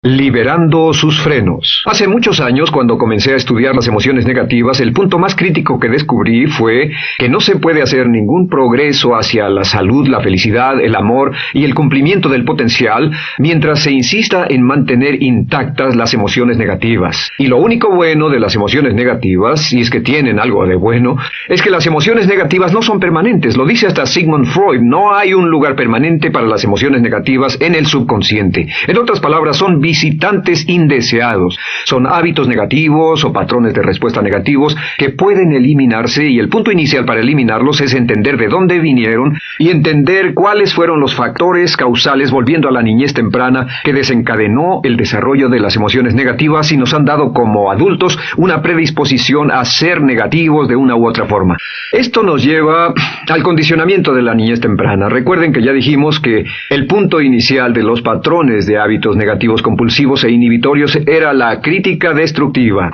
Liberando sus frenos. Hace muchos años, cuando comencé a estudiar las emociones negativas, el punto más crítico que descubrí fue que no se puede hacer ningún progreso hacia la salud, la felicidad, el amor y el cumplimiento del potencial mientras se insista en mantener intactas las emociones negativas. Y lo único bueno de las emociones negativas, si es que tienen algo de bueno, es que las emociones negativas no son permanentes. Lo dice hasta Sigmund Freud: no hay un lugar permanente para las emociones negativas en el subconsciente. En otras palabras, son visitantes indeseados. Son hábitos negativos o patrones de respuesta negativos que pueden eliminarse, y el punto inicial para eliminarlos es entender de dónde vinieron y entender cuáles fueron los factores causales, volviendo a la niñez temprana, que desencadenó el desarrollo de las emociones negativas y nos han dado como adultos una predisposición a ser negativos de una u otra forma. Esto nos lleva al condicionamiento de la niñez temprana. Recuerden que ya dijimos que el punto inicial de los patrones de hábitos negativos compulsivos e inhibitorios era la crítica destructiva.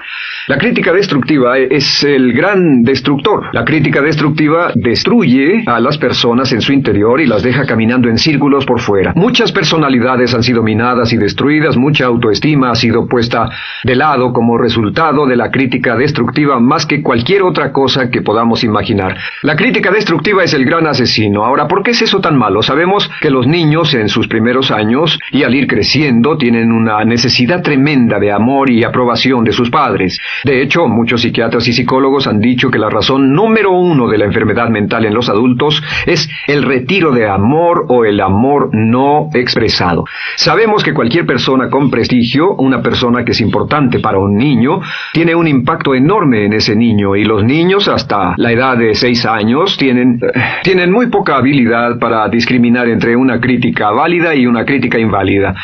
La crítica destructiva es el gran destructor. La crítica destructiva destruye a las personas en su interior y las deja caminando en círculos por fuera. Muchas personalidades han sido minadas y destruidas, mucha autoestima ha sido puesta de lado como resultado de la crítica destructiva, más que cualquier otra cosa que podamos imaginar. La crítica destructiva es el gran asesino. Ahora, ¿por qué es eso tan malo? Sabemos que los niños en sus primeros años y al ir creciendo tienen una necesidad tremenda de amor y aprobación de sus padres. De hecho, muchos psiquiatras y psicólogos han dicho que la razón número uno de la enfermedad mental en los adultos es el retiro de amor o el amor no expresado. Sabemos que cualquier persona con prestigio, una persona que es importante para un niño, tiene un impacto enorme en ese niño, y los niños hasta la edad de 6 años tienen muy poca habilidad para discriminar entre una crítica válida y una crítica inválida.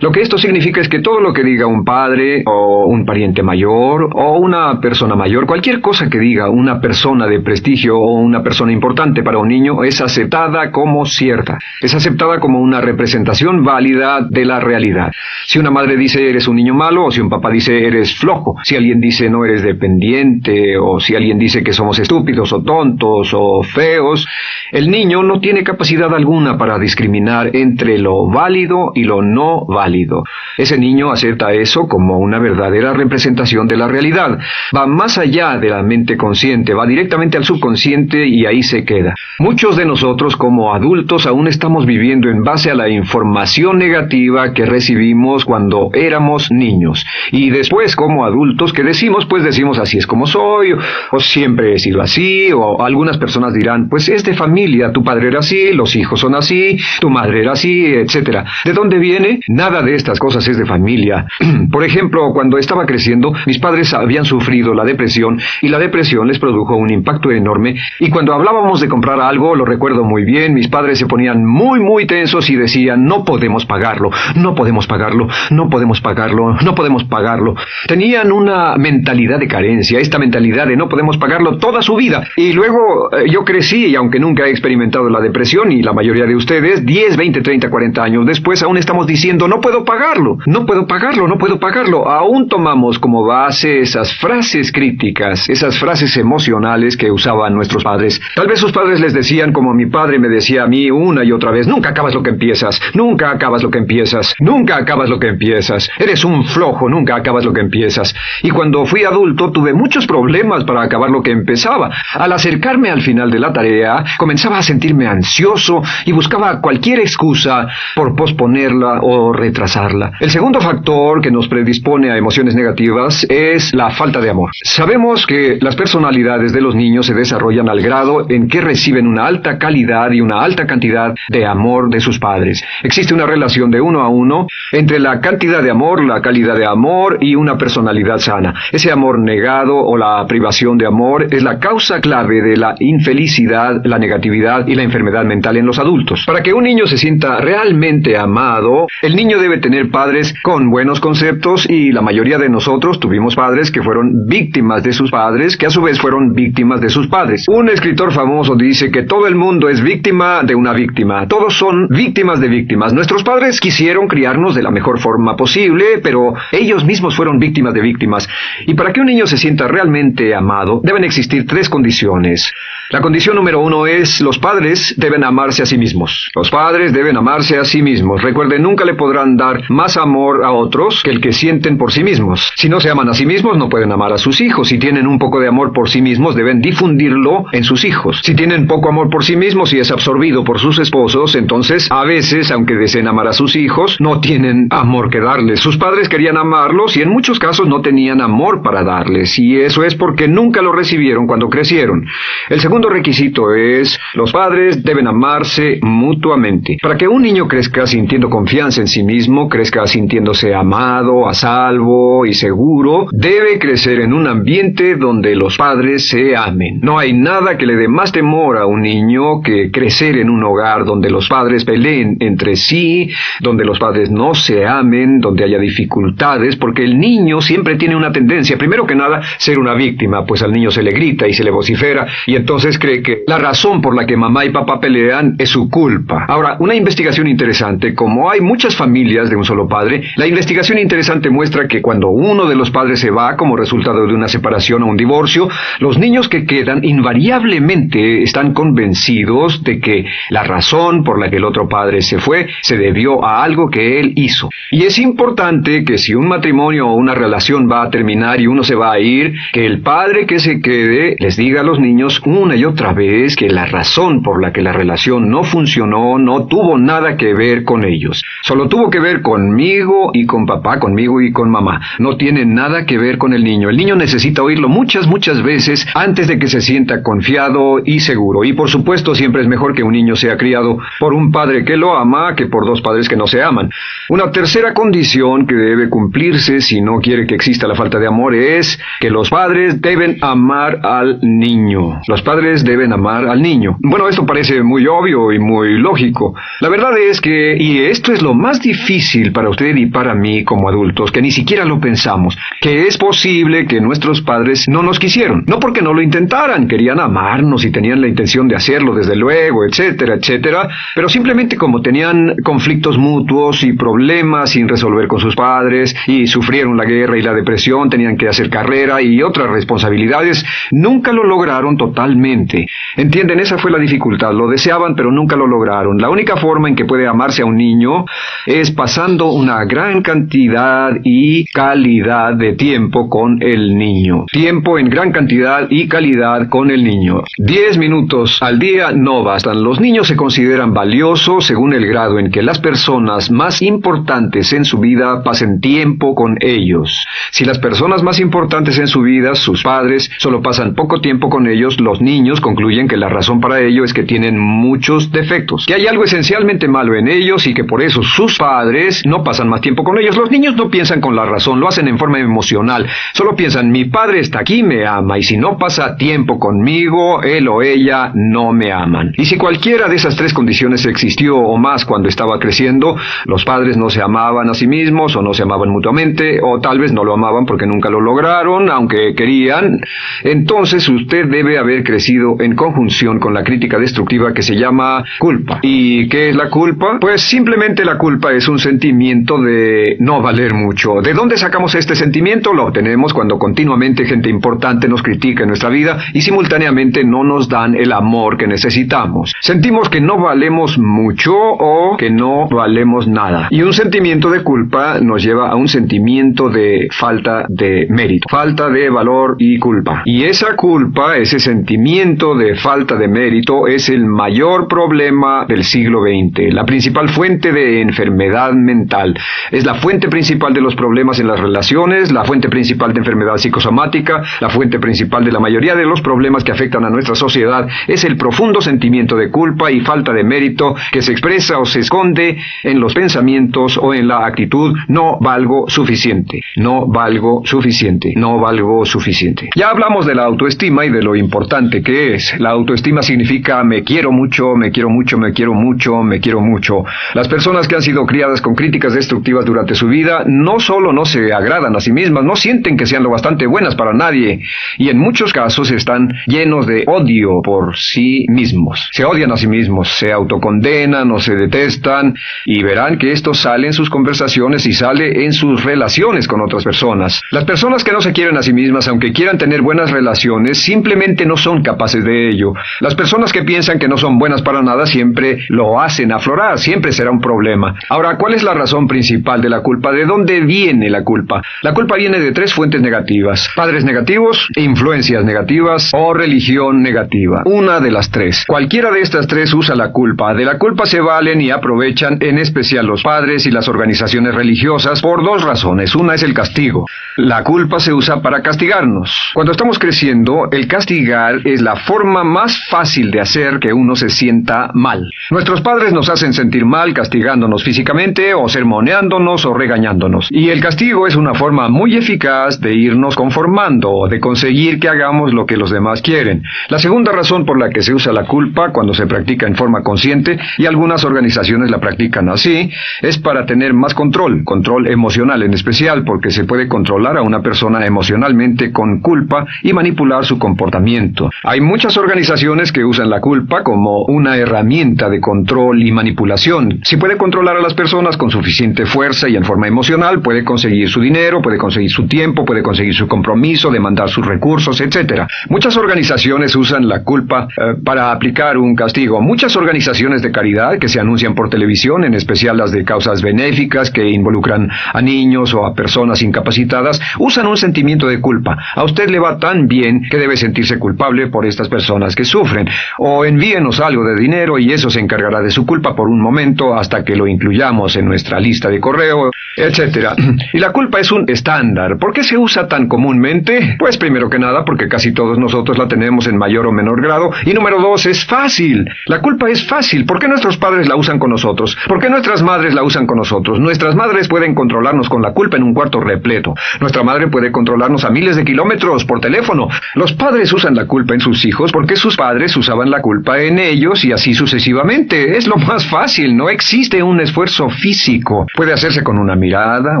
Lo que esto significa es que todo lo que diga un padre o un pariente mayor o una persona mayor, cualquier cosa que diga una persona de prestigio o una persona importante para un niño, es aceptada como cierta, es aceptada como una representación válida de la realidad. Si una madre dice eres un niño malo, o si un papá dice eres flojo, si alguien dice no eres dependiente, o si alguien dice que somos estúpidos o tontos o feos, el niño no tiene capacidad alguna para discriminar entre lo válido y lo no válido. Ese niño acepta eso como una verdadera representación de la realidad. Va más allá de la mente consciente, va directamente al subconsciente y ahí se queda. Muchos de nosotros como adultos aún estamos viviendo en base a la información negativa que recibimos cuando éramos niños. Y después como adultos, ¿qué decimos? Pues decimos así es como soy, o siempre he sido así, o algunas personas dirán pues es de familia, tu padre era así, los hijos son así, tu madre era así, etc. ¿De dónde viene? Nada de estas cosas es de familia. Por ejemplo, cuando estaba creciendo, mis padres habían sufrido la depresión y la depresión les produjo un impacto enorme, y cuando hablábamos de comprar algo, lo recuerdo muy bien, mis padres se ponían muy tensos y decían no podemos pagarlo, no podemos pagarlo, no podemos pagarlo, no podemos pagarlo. Tenían una mentalidad de carencia, esta mentalidad de no podemos pagarlo toda su vida. Y luego yo crecí, y aunque nunca he experimentado la depresión, y la mayoría de ustedes, 10, 20, 30, 40 años después, aún estamos diciendo no puedo pagarlo, no puedo pagarlo, no puedo pagarlo. Aún tomamos como base esas frases críticas, esas frases emocionales que usaban nuestros padres. Tal vez sus padres les decían, como mi padre me decía a mí una y otra vez, nunca acabas lo que empiezas, nunca acabas lo que empiezas, nunca acabas lo que empiezas, eres un flojo, nunca acabas lo que empiezas. Y cuando fui adulto tuve muchos problemas para acabar lo que empezaba. Al acercarme al final de la tarea, comenzaba a sentirme ansioso y buscaba cualquier excusa por posponerla o retrasarla. El segundo factor que nos predispone a emociones negativas es la falta de amor. Sabemos que las personalidades de los niños se desarrollan al grado en que reciben una alta calidad y una alta cantidad de amor de sus padres. Existe una relación de 1 a 1 entre la cantidad de amor, la calidad de amor y una personalidad sana. Ese amor negado o la privación de amor es la causa clave de la infelicidad, la negatividad y la enfermedad mental en los adultos. Para que un niño se sienta realmente amado, el niño debe tener padres con buenos conceptos, y la mayoría de nosotros tuvimos padres que fueron víctimas de sus padres, que a su vez fueron víctimas de sus padres. Un escritor famoso dice que todo el mundo es víctima de una víctima. Todos son víctimas de víctimas. Nuestros padres quisieron criarnos de la mejor mejor forma posible, pero ellos mismos fueron víctimas de víctimas. Y para que un niño se sienta realmente amado, deben existir tres condiciones. La condición número 1 es: los padres deben amarse a sí mismos. Los padres deben amarse a sí mismos. Recuerden, nunca le podrán dar más amor a otros que el que sienten por sí mismos. Si no se aman a sí mismos, no pueden amar a sus hijos. Si tienen un poco de amor por sí mismos, deben difundirlo en sus hijos. Si tienen poco amor por sí mismos y es absorbido por sus esposos, entonces, a veces, aunque deseen amar a sus hijos, no tienen amor que darles. Sus padres querían amarlos y en muchos casos no tenían amor para darles. Y eso es porque nunca lo recibieron cuando crecieron. El segundo requisito es: los padres deben amarse mutuamente. Para que un niño crezca sintiendo confianza en sí mismo, crezca sintiéndose amado, a salvo y seguro, debe crecer en un ambiente donde los padres se amen. No hay nada que le dé más temor a un niño que crecer en un hogar donde los padres peleen entre sí, donde los padres no se amen, donde haya dificultades, porque el niño siempre tiene una tendencia, primero que nada, ser una víctima, pues al niño se le grita y se le vocifera, y entonces cree que la razón por la que mamá y papá pelean es su culpa. Ahora, una investigación interesante: como hay muchas familias de un solo padre, la investigación interesante muestra que cuando uno de los padres se va como resultado de una separación o un divorcio, los niños que quedan invariablemente están convencidos de que la razón por la que el otro padre se fue se debió a algo que él hizo. Y es importante que si un matrimonio o una relación va a terminar y uno se va a ir, que el padre que se quede les diga a los niños una y otra vez que la razón por la que la relación no funcionó no tuvo nada que ver con ellos. Solo tuvo que ver conmigo y con papá, conmigo y con mamá. No tiene nada que ver con el niño. El niño necesita oírlo muchas veces antes de que se sienta confiado y seguro. Y por supuesto, siempre es mejor que un niño sea criado por un padre que lo ama que por dos padres que no se aman. Una tercera condición que debe cumplirse si no quiere que exista la falta de amor es que los padres deben amar al niño. Los padres deben amar al niño. Bueno, esto parece muy obvio y muy lógico. La verdad es que, y esto es lo más difícil para usted y para mí como adultos, que ni siquiera lo pensamos, que es posible que nuestros padres no nos quisieron. No porque no lo intentaran, querían amarnos y tenían la intención de hacerlo, desde luego, etcétera, etcétera, pero simplemente como tenían conflictos mutuos y problemas sin resolver con sus padres, y sufrieron la guerra y la depresión, tenían que hacer carrera y otras responsabilidades, nunca lo lograron totalmente. ¿Entienden? Esa fue la dificultad. Lo deseaban, pero nunca lo lograron. La única forma en que puede amarse a un niño es pasando una gran cantidad y calidad de tiempo con el niño. Tiempo en gran cantidad y calidad con el niño. 10 minutos al día no bastan. Los niños se consideran valiosos según el grado en que las personas más importantes en su vida pasen tiempo con ellos. Si las personas más importantes en su vida, sus padres, solo pasan poco tiempo con ellos, los niños concluyen que la razón para ello es que tienen muchos defectos, que hay algo esencialmente malo en ellos y que por eso sus padres no pasan más tiempo con ellos. Los niños no piensan con la razón, lo hacen en forma emocional. Solo piensan: mi padre está aquí, me ama, y si no pasa tiempo conmigo, él o ella no me aman. Y si cualquiera de esas tres condiciones existió o más cuando estaba creciendo, los padres no se amaban a sí mismos, o no se amaban mutuamente, o tal vez no lo amaban porque nunca lo lograron, aunque querían, entonces usted debe haber crecido en conjunción con la crítica destructiva que se llama culpa. ¿Y qué es la culpa? Pues simplemente la culpa es un sentimiento de no valer mucho. ¿De dónde sacamos este sentimiento? Lo obtenemos cuando continuamente gente importante nos critica en nuestra vida y simultáneamente no nos dan el amor que necesitamos. Sentimos que no valemos mucho o que no valemos nada. Y un sentimiento de culpa nos lleva a un sentimiento de falta de mérito, falta de valor y culpa. Y esa culpa, ese sentimiento de falta de mérito, es el mayor problema del siglo XX. La principal fuente de enfermedad mental. Es la fuente principal de los problemas en las relaciones, la fuente principal de enfermedad psicosomática, la fuente principal de la mayoría de los problemas que afectan a nuestra sociedad. Es el profundo sentimiento de culpa y falta de mérito que se expresa o se esconde en los pensamientos o en la actitud: no valgo suficiente, no valgo suficiente, no valgo suficiente. Ya hablamos de la autoestima y de lo importante que es. La autoestima significa me quiero mucho, me quiero mucho, me quiero mucho, me quiero mucho. Las personas que han sido criadas con críticas destructivas durante su vida no solo no se agradan a sí mismas, no sienten que sean lo bastante buenas para nadie, y en muchos casos están llenos de odio por sí mismos. Se odian a sí mismos, se autocondenan o se detestan, y verán que esto sale en sus sus conversaciones y sale en sus relaciones con otras personas. Las personas que no se quieren a sí mismas, aunque quieran tener buenas relaciones, simplemente no son capaces de ello. Las personas que piensan que no son buenas para nada siempre lo hacen aflorar, siempre será un problema. Ahora, ¿cuál es la razón principal de la culpa? ¿De dónde viene la culpa? La culpa viene de tres fuentes negativas: padres negativos, influencias negativas o religión negativa. Una de las tres. Cualquiera de estas tres usa la culpa. De la culpa se valen y aprovechan en especial los padres y las organizaciones religiosas por dos razones. Una es el castigo. La culpa se usa para castigarnos. Cuando estamos creciendo, el castigar es la forma más fácil de hacer que uno se sienta mal. Nuestros padres nos hacen sentir mal castigándonos físicamente o sermoneándonos o regañándonos. Y el castigo es una forma muy eficaz de irnos conformando o de conseguir que hagamos lo que los demás quieren. La segunda razón por la que se usa la culpa cuando se practica en forma consciente, y algunas organizaciones la practican así, es para tener más control emocional en especial, porque se puede controlar a una persona emocionalmente con culpa y manipular su comportamiento. Hay muchas organizaciones que usan la culpa como una herramienta de control y manipulación. Si puede controlar a las personas con suficiente fuerza y en forma emocional, puede conseguir su dinero, puede conseguir su tiempo, puede conseguir su compromiso, demandar sus recursos, etc. Muchas organizaciones usan la culpa para aplicar un castigo. Muchas organizaciones de caridad que se anuncian por televisión, en especial las de causas benéficas que involucran a niños o a personas incapacitadas, usan un sentimiento de culpa. A usted le va tan bien que debe sentirse culpable por estas personas que sufren. O envíenos algo de dinero y eso se encargará de su culpa por un momento hasta que lo incluyamos en nuestra lista de correo, etc. Y la culpa es un estándar. ¿Por qué se usa tan comúnmente? Pues primero que nada porque casi todos nosotros la tenemos en mayor o menor grado. Y número dos, es fácil. La culpa es fácil. ¿Por qué nuestros padres la usan con nosotros? ¿Por qué nuestras madres la usan con nosotros? Nuestras madres pueden controlarnos con la culpa en un cuarto repleto. Nuestra madre puede controlarnos a miles de kilómetros por teléfono. Los padres usan la culpa en sus hijos porque sus padres usaban la culpa en ellos y así sucesivamente. Es lo más fácil. No existe un esfuerzo físico. Puede hacerse con una mirada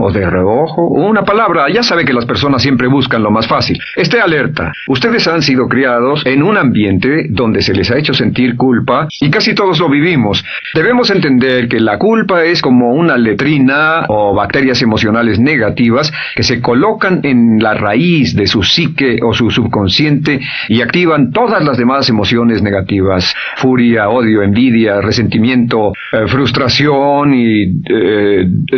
o de reojo o una palabra. Ya sabe que las personas siempre buscan lo más fácil. Esté alerta. Ustedes han sido criados en un ambiente donde se les ha hecho sentir culpa y casi todos lo vivimos. Debemos entender que la culpa es como una letrina o bacterias emocionales negativas que se colocan en la raíz de su psique o su subconsciente y activan todas las demás emociones negativas: furia, odio, envidia, resentimiento, frustración y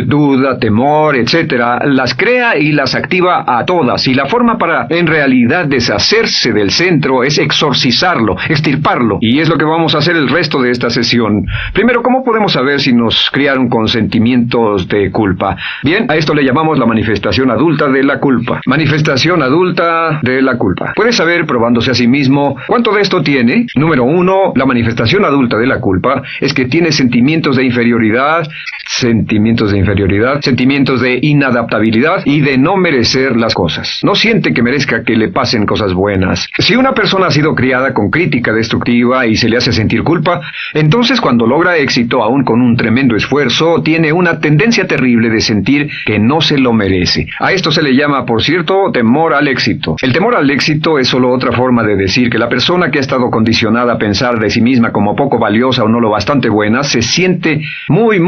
duda, temor, etc. Las crea y las activa a todas, y la forma para en realidad deshacerse del centro es exorcizarlo, extirparlo, y es lo que vamos a hacer el resto de esta sesión. Primero, ¿cómo podemos saber si nos criaron con sentimientos de culpa? Bien, a esto le llamamos la manifestación adulta de la culpa. Manifestación adulta de la culpa. Puede saber, probándose a sí mismo, cuánto de esto tiene. Número 1, la manifestación adulta de la culpa es que tiene sentimientos de inferioridad, sentimientos de inadaptabilidad y de no merecer las cosas. No siente que merezca que le pasen cosas buenas. Si una persona ha sido criada con crítica destructiva y se le hace sentir culpa, entonces cuando logra éxito, aún con un tremendo esfuerzo, tiene una tendencia terrible de sentir que no se lo merece. A esto se le llama, por cierto, temor al éxito. El temor al éxito es solo otra forma de decir que la persona que ha estado condicionada a pensar de sí misma como poco valiosa o no lo bastante buena, se siente muy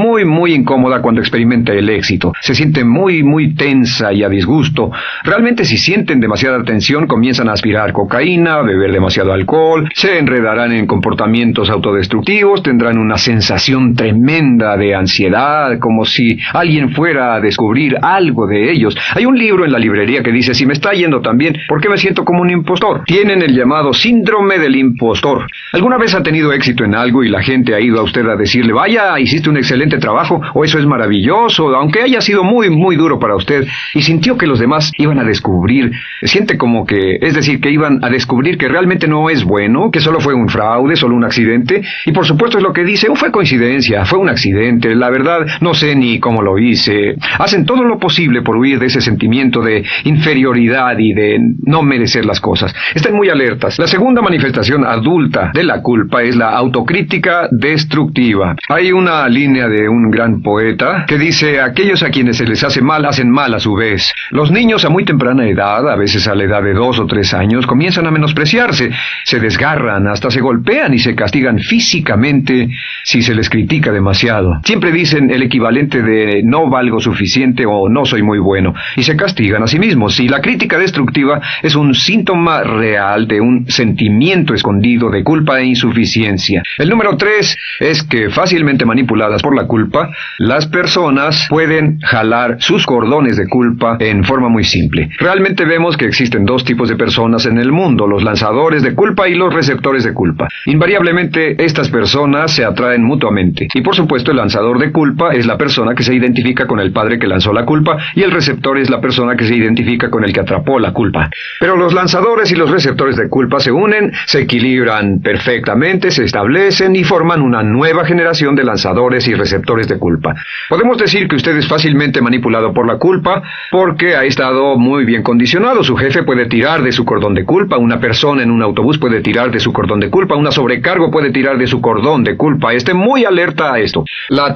incómoda cuando experimenta el éxito. Se siente muy tensa y a disgusto. Realmente, si sienten demasiada tensión, comienzan a aspirar cocaína, beber demasiado alcohol, se enredarán en comportamientos autodestructivos, tendrán una sensación tremenda de ansiedad, como si alguien fuera a descubrir algo de ellos. Hay un libro en la librería que dice: si me está yendo tan bien, ¿por qué me siento como un impostor? Tienen el llamado síndrome del impostor. ¿Alguna vez ha tenido éxito en algo y la gente ha ido a usted a decirle: vaya, hiciste un excelente trabajo, o eso es maravilloso, aunque haya sido muy duro para usted, y sintió que los demás iban a descubrir, siente como que, es decir, que iban a descubrir que realmente no es bueno, que solo fue un fraude, solo un accidente, y por supuesto es lo que dice: fue coincidencia, fue un accidente, la verdad no sé ni cómo lo hice. Hacen todo lo posible por huir de ese sentimiento de inferioridad y de no merecer las cosas. Estén muy alertas. La segunda manifestación adulta de la culpa es la autocrítica destructiva. Hay una línea de un gran poeta que dice: aquellos a quienes se les hace mal, hacen mal a su vez. Los niños a muy temprana edad, a veces a la edad de 2 o 3 años, comienzan a menospreciarse, se desgarran, hasta se golpean y se castigan físicamente si se les critica demasiado. Siempre dicen el equivalente equivalente de no valgo suficiente o no soy muy bueno, y se castigan a sí mismos. Y la crítica destructiva es un síntoma real de un sentimiento escondido de culpa e insuficiencia. El número 3 es que, fácilmente manipuladas por la culpa, las personas pueden jalar sus cordones de culpa en forma muy simple. Realmente vemos que existen dos tipos de personas en el mundo: los lanzadores de culpa y los receptores de culpa. Invariablemente, estas personas se atraen mutuamente. Y por supuesto, el lanzador de culpa es la persona que se identifica con el padre que lanzó la culpa, y el receptor es la persona que se identifica con el que atrapó la culpa. Pero los lanzadores y los receptores de culpa se unen, se equilibran perfectamente, se establecen y forman una nueva generación de lanzadores y receptores de culpa. Podemos decir que usted es fácilmente manipulado por la culpa porque ha estado muy bien condicionado. Su jefe puede tirar de su cordón de culpa, una persona en un autobús puede tirar de su cordón de culpa, una sobrecargo puede tirar de su cordón de culpa. Esté muy alerta a esto. La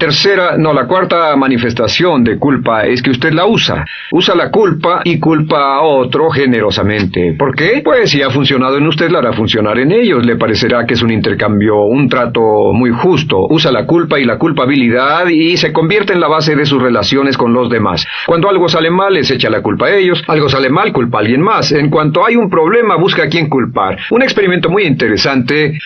cuarta manifestación de culpa es que usted la usa. Usa la culpa y culpa a otro generosamente. ¿Por qué? Pues si ha funcionado en usted, la hará funcionar en ellos. Le parecerá que es un intercambio, un trato muy justo. Usa la culpa y la culpabilidad y se convierte en la base de sus relaciones con los demás. Cuando algo sale mal, les echa la culpa a ellos. Algo sale mal, culpa a alguien más. En cuanto hay un problema, busca a quién culpar. Un experimento muy interesante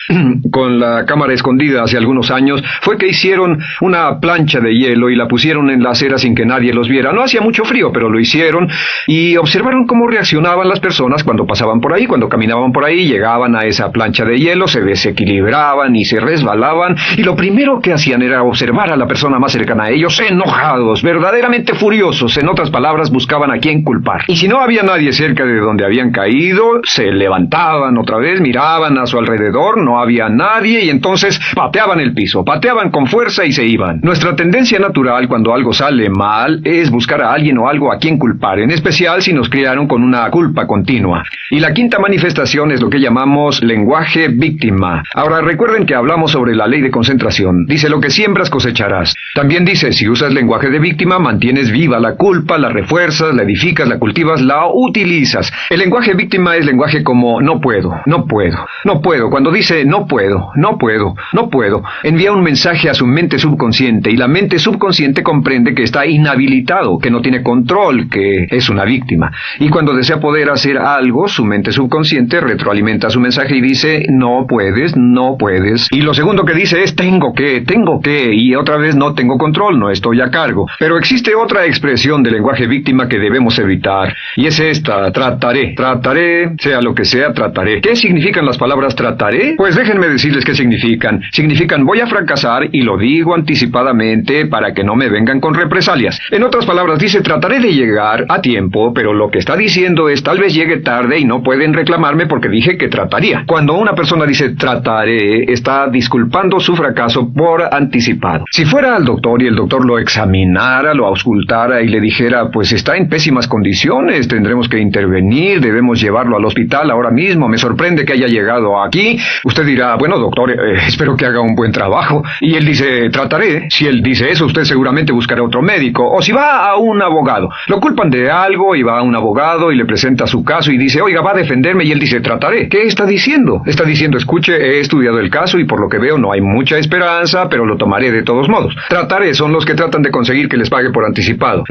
con la cámara escondida hace algunos años fue que hicieron una plancha de hielo y la pusieron en la acera sin que nadie los viera. No hacía mucho frío, pero lo hicieron y observaron cómo reaccionaban las personas cuando pasaban por ahí, cuando caminaban por ahí, llegaban a esa plancha de hielo, se desequilibraban y se resbalaban, y lo primero que hacían era observar a la persona más cercana a ellos, enojados, verdaderamente furiosos. En otras palabras, buscaban a quién culpar. Y si no había nadie cerca de donde habían caído, se levantaban otra vez, miraban a su alrededor, no había nadie, y entonces pateaban el piso, pateaban con fuerza y se iban. Nuestra tendencia natural cuando algo sale mal es buscar a alguien o algo a quien culpar, en especial si nos criaron con una culpa continua. Y la quinta manifestación es lo que llamamos lenguaje víctima. Ahora recuerden que hablamos sobre la ley de concentración. Dice: lo que siembras cosecharás. También dice: si usas lenguaje de víctima, mantienes viva la culpa, la refuerzas, la edificas, la cultivas, la utilizas. El lenguaje víctima es lenguaje como no puedo, no puedo, no puedo. Cuando dice no puedo, no puedo, no puedo, envía un mensaje a su mente subconsciente, y la mente subconsciente comprende que está inhabilitado, que no tiene control, que es una víctima. Y cuando desea poder hacer algo, su mente subconsciente retroalimenta su mensaje y dice: no puedes, no puedes. Y lo segundo que dice es tengo que, y otra vez no tengo control, no estoy a cargo. Pero existe otra expresión del lenguaje víctima que debemos evitar, y es esta: trataré, sea lo que sea, trataré. ¿Qué significan las palabras trataré? Pues déjenme decirles qué significan. Significan voy a fracasar y lo digo anticipadamente para que no me vengan con represalias. En otras palabras, dice trataré de llegar a tiempo, pero lo que está diciendo es tal vez llegue tarde y no pueden reclamarme porque dije que trataría. Cuando una persona dice trataré, está disculpando su fracaso por anticipado. Si fuera al doctor y el doctor lo examinara, lo auscultara y le dijera: pues está en pésimas condiciones, tendremos que intervenir, debemos llevarlo al hospital ahora mismo, me sorprende que haya llegado aquí, usted dirá: bueno doctor, espero que haga un buen trabajo. Y él dice trataré. Si él dice eso, usted seguramente buscará otro médico. O si va a un abogado, lo culpan de algo y va a un abogado y le presenta su caso y dice: oiga, va a defenderme, y él dice trataré. ¿Qué está diciendo? Está diciendo: escuche, he estudiado el caso y por lo que veo no hay mucha esperanza, pero lo tomaré de todos modos. Trataré son los que tratan de conseguir que les pague por anticipado.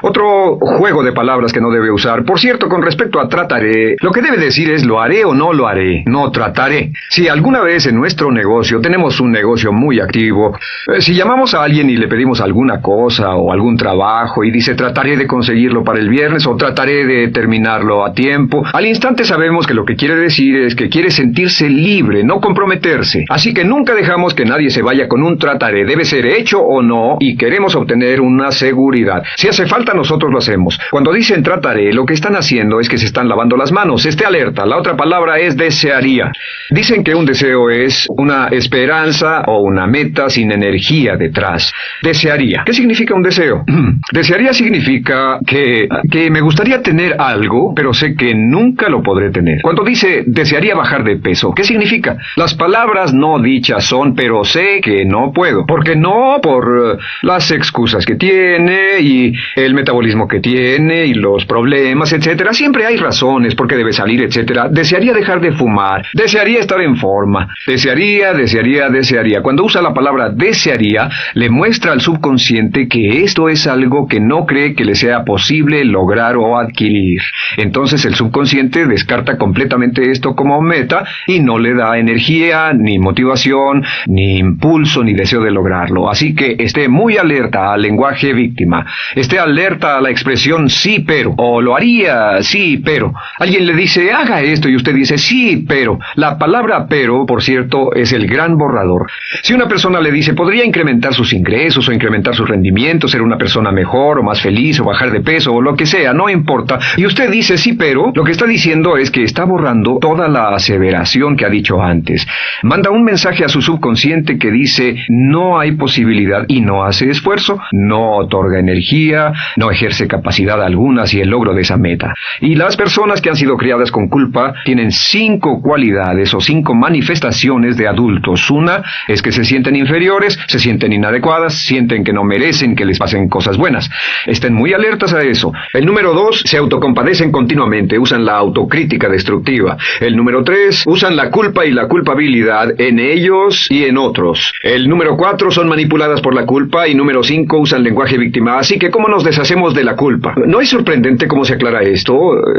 Otro juego de palabras que no debe usar. Por cierto, con respecto a trataré, lo que debe decir es lo haré o no lo haré, no trataré. Si alguna vez en nuestro negocio, tenemos un negocio muy activo, si llamamos a alguien y le pedimos alguna cosa o algún trabajo y dice trataré de conseguirlo para el viernes o trataré de terminarlo a tiempo, al instante sabemos que lo que quiere decir es que quiere sentirse libre, no comprometerse. Así que nunca dejamos que nadie se vaya con un trataré, debe ser hecho o no, y queremos obtener una seguridad. Si hace falta, nosotros lo hacemos. Cuando dicen trataré, lo que están haciendo es que se están lavando las manos. Esté alerta. La otra palabra es desearía. Dicen que un deseo es una esperanza o una meta sin energía detrás. Desearía. ¿Qué significa un deseo? Desearía significa que me gustaría tener algo, pero sé que nunca lo podré tener. Cuando dice desearía bajar de peso, ¿qué significa? Las palabras no dichas son, pero sé que no puedo. ¿Por qué no? Por las excusas que tiene y el metabolismo que tiene y los problemas, etcétera. Siempre hay razones por qué debe salir, etcétera. Desearía dejar de fumar, desearía estar en forma, desearía. Cuando usa la palabra desearía, le muestra al subconsciente que esto es algo que no cree que le sea posible lograr o adquirir. Entonces el subconsciente descarta completamente esto como meta y no le da energía, ni motivación, ni impulso, ni deseo de lograrlo. Así que esté muy alerta al lenguaje víctima. Esté alerta a la expresión sí, pero, o lo haría, sí, pero. Alguien le dice, haga esto, y usted dice, sí, pero. La palabra pero, por cierto, es el gran borrador. Si una persona le dice, podría incrementar sus ingresos, o incrementar su rendimiento, ser una persona mejor, o más feliz, o bajar de peso, o lo que sea, no importa, y usted dice sí, pero, lo que está diciendo es que está borrando toda la aseveración que ha dicho antes. Manda un mensaje a su subconsciente que dice, no hay posibilidad, y no hace esfuerzo, no otorga energía, no ejerce capacidad alguna hacia el logro de esa meta. Y las personas que han sido criadas con culpa tienen 5 cualidades o 5 manifestaciones de adultos. Una es que se sienten inferiores, se sienten inadecuadas, sienten que no merecen que les pasen cosas buenas. Estén muy alertas a eso. El número 2, se autocompadecen continuamente, usan la autocrítica destructiva. El número 3, usan la culpa y la culpabilidad en ellos y en otros. El número 4, son manipuladas por la culpa, y número 5, usan lenguaje víctima. Así que, ¿cómo nos deshacemos de la culpa? ¿No es sorprendente cómo se aclara esto?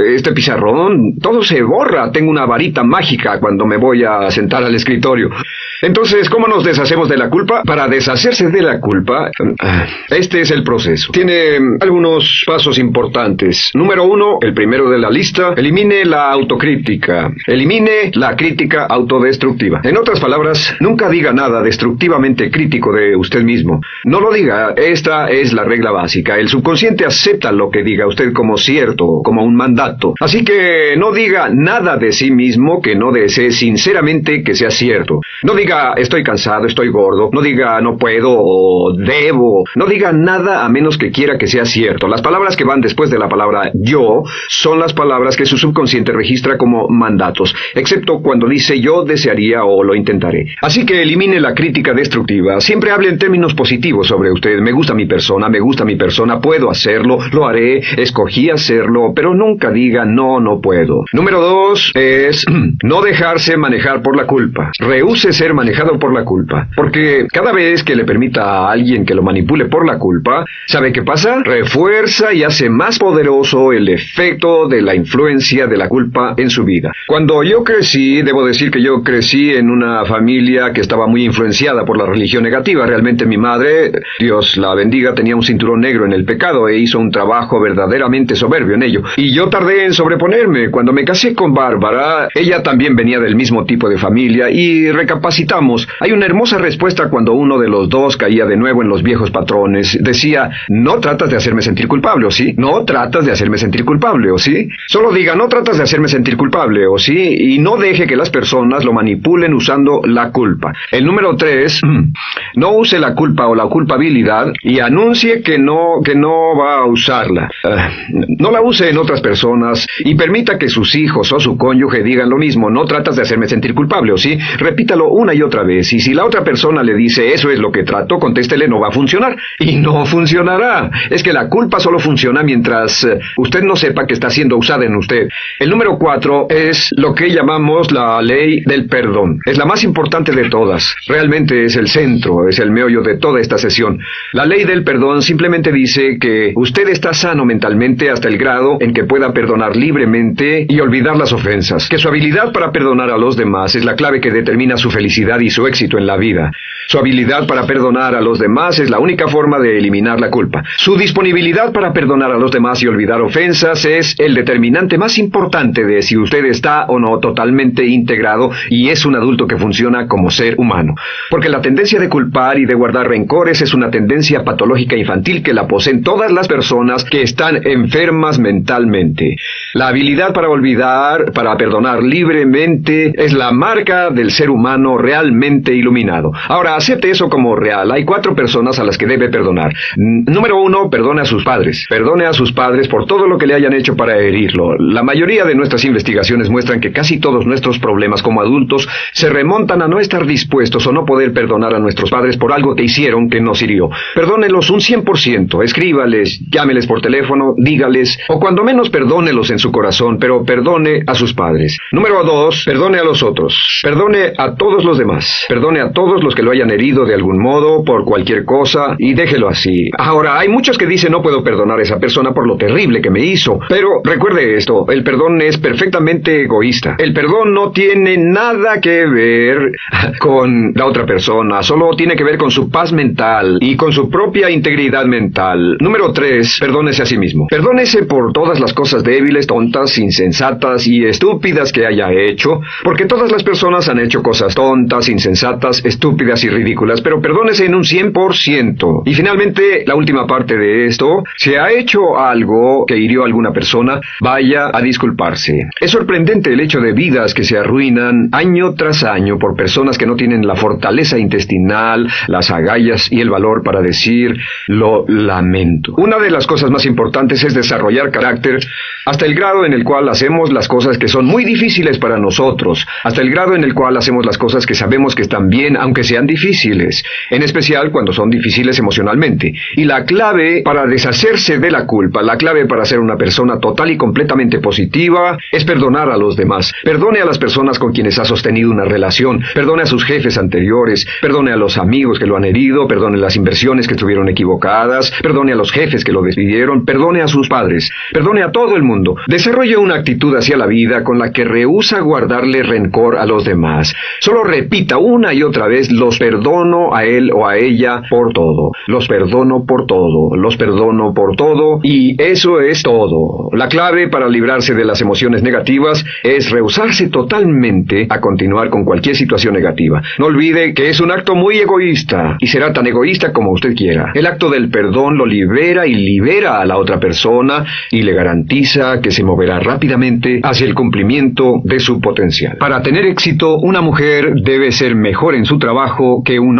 Este pizarrón, todo se borra. Tengo una varita mágica cuando me voy a sentar al escritorio. Entonces, ¿cómo nos deshacemos de la culpa? Para deshacerse de la culpa, este es el proceso. Tiene algunos pasos importantes. Número 1, el primero de la lista, elimine la autocrítica. Elimine la crítica autodestructiva. En otras palabras, nunca diga nada destructivamente crítico de usted mismo. No lo diga, esta es la regla básica. El subconsciente acepta lo que diga usted como cierto, como un mandato. Así que no diga nada de sí mismo que no desee sinceramente que sea cierto. No diga estoy cansado, estoy gordo. No diga no puedo o debo. No diga nada a menos que quiera que sea cierto. Las palabras que van después de la palabra yo son las palabras que su subconsciente registra como mandatos, excepto cuando dice yo desearía o lo intentaré. Así que elimine la crítica destructiva. Siempre hable en términos positivos sobre usted. Me gusta mi persona, puedo hacerlo, lo haré, escogí hacerlo, pero nunca diga no puedo. Número 2 es no dejarse manejar por la culpa. Rehúse ser manejado por la culpa, porque cada vez que le permita a alguien que lo manipule por la culpa, ¿sabe qué pasa? Refuerza y hace más poderoso el efecto de la influencia de la culpa en su vida. Cuando yo crecí, debo decir que yo crecí en una familia que estaba muy influenciada por la religión negativa. Realmente mi madre, Dios la bendiga, tenía un cinturón negro en el pecado e hizo un trabajo verdaderamente soberbio en ello. Y yo tardé en sobreponerme. Cuando me casé con Bárbara, ella también venía del mismo tipo de familia y recapacitamos. Hay una hermosa respuesta cuando uno de los dos caía de nuevo en los viejos patrones. Decía, no tratas de hacerme sentir culpable, ¿o sí? No tratas de hacerme sentir culpable, ¿o sí? Solo diga, no tratas de hacerme sentir culpable, ¿o sí? Y no deje que las personas lo manipulen usando la culpa. El número 3, no use la culpa o la culpabilidad y anuncie que no va a usarla. No la use en otras personas y permita que sus hijos o su cónyuge digan lo mismo. No tratas de hacerme sentir culpable, ¿o sí? Repítalo una y otra vez. Y si la otra persona le dice eso es lo que trato, contéstele no va a funcionar. Y no funcionará. Es que la culpa solo funciona mientras usted no sepa que está siendo usada en usted. El número 4 es lo que llamamos la ley del perdón. Es la más importante de todas. Realmente es el centro, es el meollo de toda esta sesión. La ley del perdón simplemente dice que usted está sano mentalmente hasta el grado en que pueda perdonar libremente y olvidar las ofensas. Que su habilidad para perdonar a los demás es la clave que determina su felicidad y su éxito en la vida. Su habilidad para perdonar a los demás es la única forma de eliminar la culpa. Su disponibilidad para perdonar a los demás y olvidar ofensas es el determinante más importante de si usted está o no totalmente integrado y es un adulto que funciona como ser humano. Porque la tendencia de culpar y de guardar rencores es una tendencia patológica infantil que la poseen todas las personas que están enfermas mentalmente. La habilidad para olvidar, para perdonar libremente, es la marca del ser humano realmente iluminado. Ahora, acepte eso como real. Hay 4 personas a las que debe perdonar. Número 1, perdone a sus padres. Perdone a sus padres por todo lo que le hayan hecho para herirlo. La mayoría de nuestras investigaciones muestran que casi todos nuestros problemas como adultos se remontan a no estar dispuestos o no poder perdonar a nuestros padres por algo que hicieron que nos hirió. Perdónelos un 100%. Escríbales, llámeles por teléfono, dígales, o cuando menos perdónelos en su corazón, pero perdone a sus padres. Número 2, perdone a los otros. Perdone a todos los demás. Perdone a todos los que lo hayan herido de algún modo, por cualquier cosa, y déjelo así. Ahora, hay muchos que dicen no puedo perdonar a esa persona por lo terrible que me hizo, pero recuerde esto, el perdón es perfectamente egoísta. El perdón no tiene nada que ver con la otra persona, solo tiene que ver con su paz mental y con su propia integridad mental. Número 3, perdónese a sí mismo. Perdónese por todas las cosas débiles, tontas, insensatas y estúpidas que haya hecho, porque todas las personas han hecho cosas tontas, insensatas, estúpidas y ridículas, pero perdónese en un 100%. Y finalmente, la última parte de esto, si ha hecho algo que hirió a alguna persona, vaya a disculparse. Es sorprendente el hecho de vidas que se arruinan año tras año por personas que no tienen la fortaleza intestinal, las agallas y el valor para decir lo lamento. Una de las cosas más importantes es desarrollar carácter hasta el grado en el cual hacemos las cosas que son muy difíciles para nosotros, hasta el grado en el cual hacemos las cosas que sabemos que están bien aunque sean difíciles, en especial cuando son difíciles emocionalmente. Y la clave para deshacerse de la culpa, la clave para ser una persona total y completamente positiva, es perdonar a los demás. Perdone a las personas con quienes ha sostenido una relación, perdone a sus jefes anteriores, perdone a los amigos que lo han herido, perdone las inversiones que estuvieron equivocadas, perdone a los jefes que lo despidieron, perdone a sus padres, perdone a todo el mundo. Desarrolle una actitud hacia la vida con la que rehúsa guardarle rencor a los demás. Solo repita una y otra vez: los perdono a él o a ella por todo. Los perdono por todo. Los perdono por todo. Y eso es todo. La clave para librarse de las emociones negativas es rehusarse totalmente a continuar con cualquier situación negativa. No olvide que es un acto muy egoísta y será tan egoísta como usted quiera. El acto del perdón lo libera y libera a la otra persona y le garantiza que se moverá rápidamente hacia el cumplimiento de su potencial. Para tener éxito, una mujer debe ser mejor en su trabajo que un hombre.